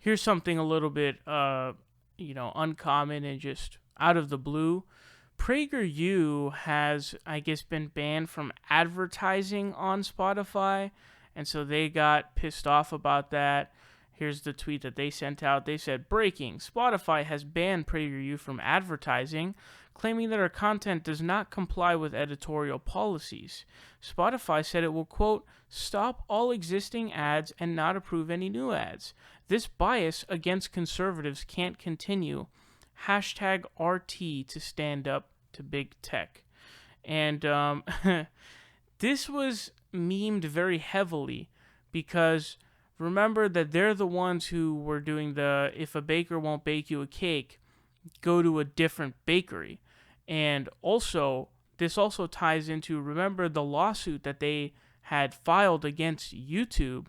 here's something a little bit, uncommon and just out of the blue. PragerU has, I guess, been banned from advertising on Spotify, and so they got pissed off about that. Here's the tweet that they sent out. They said, "Breaking: Spotify has banned PragerU from advertising, claiming that our content does not comply with editorial policies. Spotify said it will, quote, stop all existing ads and not approve any new ads. This bias against conservatives can't continue. Hashtag RT to stand up to big tech." And this was memed very heavily because remember that they're the ones who were doing the "if a baker won't bake you a cake, go to a different bakery." And also, this also ties into, remember the lawsuit that they had filed against YouTube,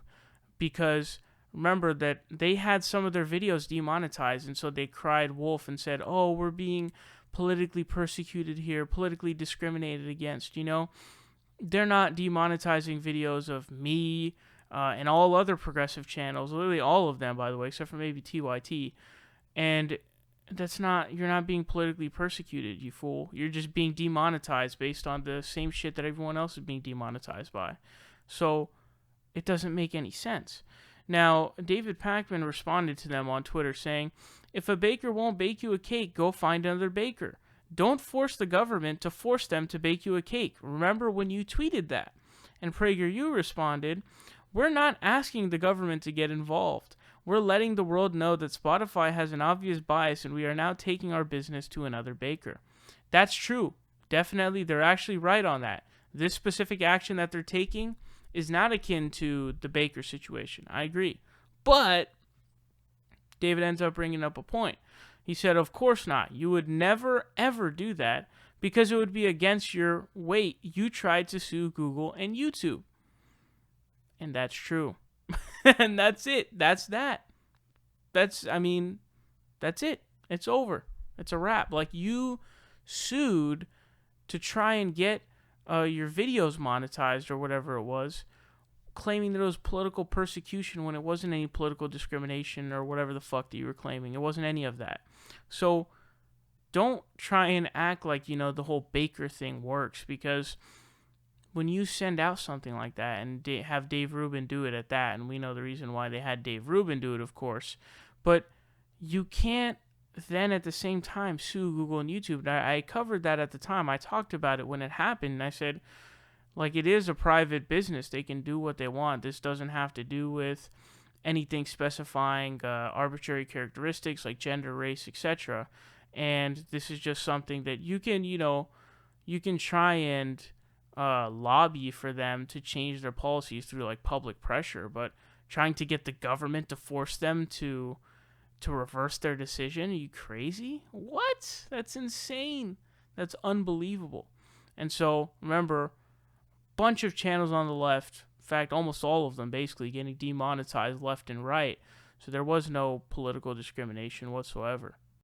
because remember that they had some of their videos demonetized, and so they cried wolf and said, "Oh, we're being politically persecuted here, politically discriminated against." They're not demonetizing videos of me and all other progressive channels, literally all of them, by the way, except for maybe TYT. And you're not being politically persecuted, you fool. You're just being demonetized based on the same shit that everyone else is being demonetized by. So it doesn't make any sense. Now, David Pakman responded to them on Twitter saying, "If a baker won't bake you a cake, go find another baker. Don't force the government to force them to bake you a cake. Remember when you tweeted that?" And PragerU responded, "We're not asking the government to get involved. We're letting the world know that Spotify has an obvious bias and we are now taking our business to another baker." That's true. Definitely, they're actually right on that. This specific action that they're taking is not akin to the baker situation. I agree. But David ends up bringing up a point. He said, "Of course not. You would never, ever do that because it would be against your weight. You tried to sue Google and YouTube." And that's true. And that's it. That's that. That's it. It's over. It's a wrap. Like, you sued to try and get your videos monetized or whatever it was, claiming that it was political persecution when it wasn't any political discrimination or whatever the fuck that you were claiming. It wasn't any of that. So don't try and act like, the whole baker thing works, because when you send out something like that and have Dave Rubin do it at that, and we know the reason why they had Dave Rubin do it, of course, but you can't then at the same time sue Google and YouTube. I covered that at the time. I talked about it when it happened, and I said, like, it is a private business. They can do what they want. This doesn't have to do with anything specifying arbitrary characteristics like gender, race, etc. And this is just something that you can try and lobby for them to change their policies through like public pressure, but trying to get the government to force them to reverse their decision, are you crazy? What? That's insane. That's unbelievable. And so remember, bunch of channels on the left, in fact almost all of them, basically getting demonetized left and right. So there was no political discrimination whatsoever.